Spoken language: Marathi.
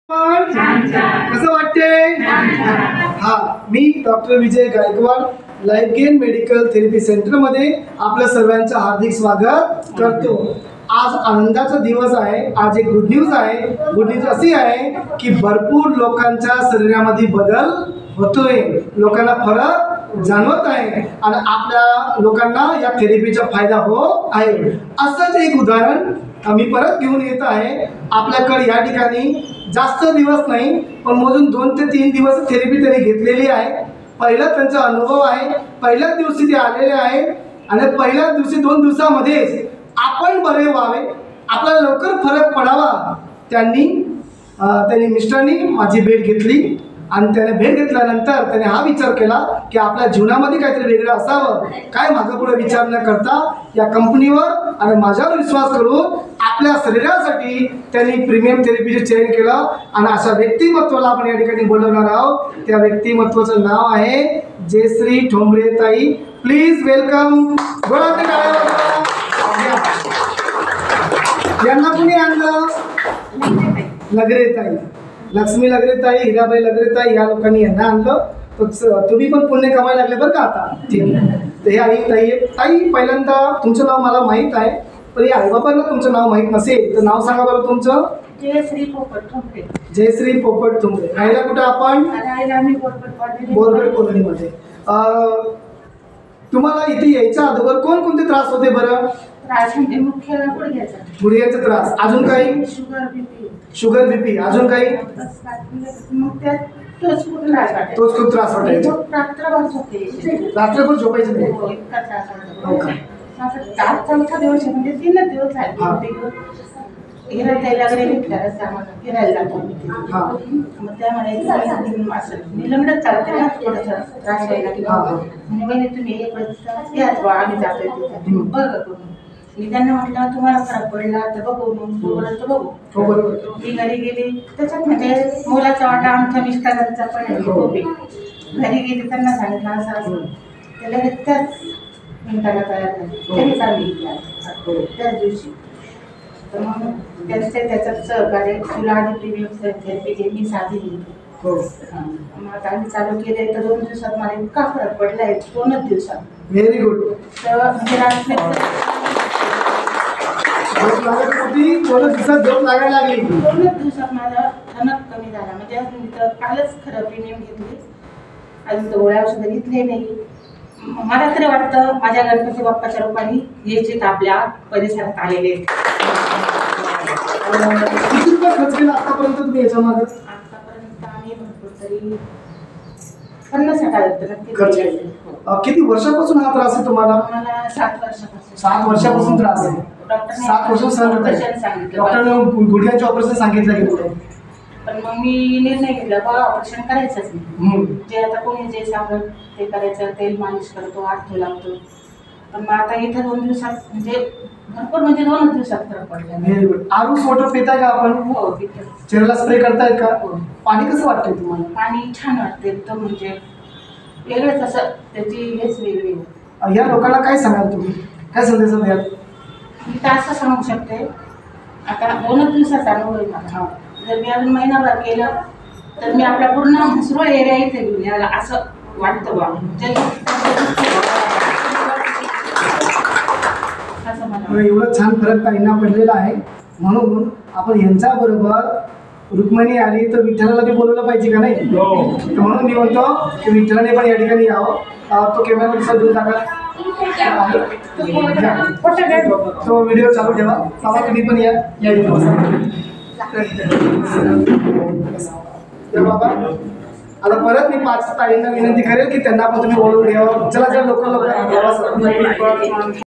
कसं वाटते? हा, मी doctor Vijay Gaikwad life gain medical therapy centre मध्ये आपल्या सर्वांचं हार्दिक स्वागत करतो। आज आनंदाचा दिवस आहे। आज एक गुड न्यूज आहे। गुड न्यूज अशी आहे की भरपूर लोकांच्या शरीरामध्ये बदल होतोय, लोकांना फरक जाणवत आहे आणि आपल्या लोकांना या थेरपीचा फायदा होत आहे। असंच एक उदाहरण आम्ही परत घेऊन येत आहे आपल्याकडे। या ठिकाणी जास्त दिवस नाही, पण मोजून 2 ते 3 दिवस थेरपी त्यांनी घेतलेली आहे। पहिला त्यांचा अनुभव आहे, पहिल्याच दिवशी ते आलेले आहे आणि पहिल्याच दिवशी 2 दिवसामध्येच आपण बरे व्हावे, आपल्याला लवकर फरक पडावा, त्यांनी मिस्टरनी माझी भेट घेतली आणि त्याने भेट घेतल्यानंतर त्याने हा विचार केला की आपल्या जीवनामध्ये काहीतरी वेगळं असावं। काय मागं पुढे विचार न करता या कंपनीवर आणि माझ्यावर विश्वास करून आपल्या शरीरासाठी त्यांनी प्रीमियम थेरपीचे चयन केलं आणि अशा व्यक्तिमत्वाला आपण या ठिकाणी बोलवणार आहोत। त्या व्यक्तिमत्वाचं नाव आहे जयश्री ठोंबरे ताई। Please welcome. यांना कुणी आणलं? लगरे ताई, लक्ष्मी लगरे ताई, हिराबाई लगरे ताई या लोकांनी यांना आणलं। तुम्ही पण पुण्य कमायला लागले बरं का आता। ठीक आहे, तर हे आई ताई ताई, पहिल्यांदा तुमचं नाव मला माहीत आहे, पण या आईबाबांना तुमचं नाव माहीत नसेल तर नाव सांगा बरं तुमचं। जयश्री पोपट ठोंबरे। जयश्री पोपट ठोंबरे। राहायला कुठं आपण? बोरगड कॉलनीमध्ये। तुम्हाला इथे यायच्या अगोदर कोणकोणते त्रास होते बरं? त्रास म्हणजे मुख्य गुडघ्याचा। गुडघ्याचा त्रास, अजून काही? शुगर बीपी, अजून काही? मग त्यात तोच खूप त्रास वाटायचा। रात्रभर झोपायचं नाही? इतका त्रास होता। आज चौथा दिवस आहे, म्हणजे 3 दिवस झाले। हिराताईला फिरायला जातो मग त्यामुळे निलंबडच चालते ना, थोडंसं त्रास व्हायला म्हणजे तुम्ही याच बा आम्ही जातोय तिथे बघा करून। मी त्यांना म्हटलं तुम्हाला फरक पडला तर बघू, मग बघू। मी घरी गेली, त्याच्यात म्हणजे मुलाचा वाटा आमच्या मिस्टरांचा पण आहे। घरी गेली, त्यांना सांगितलं असं त्याला त्याच मिनिटाला तयार झाली, त्यांनी सांगितलं त्याच दिवशी। तर मग त्याच्यात सहकार्य तुला आधी प्रीमियम थेरपी घे, मी साधी घेतली। मग आता आम्ही चालू केले तर 2 दिवसात मला इतका फरक पडलाय, 2च दिवसात। Very good. तर म्हणजे 2 दिवसात झोप लागायला लागली। 2च दिवसात माझा ठणक कमी झाला। म्हणजे अजून तर कालच खरं प्रीमियम घेतली, अजून तर गोळ्या औषधं घेतले नाही। मला तरी वाटतं माझ्या गणपती बाप्पाच्या रूपाने याचे आपल्या परिसरात आलेले आहेत। किती रुपये खर्च केला आतापर्यंत तुम्ही याच्यामध्ये? आतापर्यंत आम्ही भरपूर तरी 50-60 हजार खर्च केले। किती वर्षापासून हा त्रास आहे तुम्हाला? मला 7 वर्षापासून। 7 वर्षापासून त्रास आहे? 7 वर्ष सांगितलं डॉक्टरने गुडघ्याचे ऑपरेशन सांगितलं गेलं, पण मग मी निर्णय घेतला बा ऑपरेशन करायचंच नाही। जे आता कोणी जे सांगत ते करायचं, तेल मालिश करतो, हात लागतो। पण मग आता इथं 2 दिवसात म्हणजे भरपूर, म्हणजे 2च दिवसात फरक पडला। Very good. आरूस वॉटर पिताय का आपण? हो पितो। चेहऱ्याला स्प्रे करतायत का? पाणी कसं वाटतंय तुम्हाला? पाणी छान वाटते एकदम, म्हणजे वेगळंच असं, त्याची हेच वेगळी। या लोकांना काय सांगाल तुम्ही, काय संदेश द्याल? मी तर असं सांगू शकते, आता 2च दिवसाचा अनुभव आहे मला। जर मी अजून महिनाभर केलं तर मी आपला पूर्ण म्हसरूळ एरिया इथे घेऊन यायला असं वाटतं बा। एवढं छान फरक ताईंना पडलेला आहे, म्हणून आपण यांच्याबरोबर रुक्मिणी आली तर विठ्ठलाला बी बोलवलं पाहिजे का नाही? म्हणून मी म्हणतो की विठ्ठलाने पण या ठिकाणी यावं। तो कॅमेरा दिसत देऊन टाका, तो व्हिडिओ चालू ठेवा। बाबा तुम्ही पण या बाबा। आता परत मी 5 ताईंना विनंती करेल की त्यांना पण तुम्ही बोलवून घ्यावं। चला लोक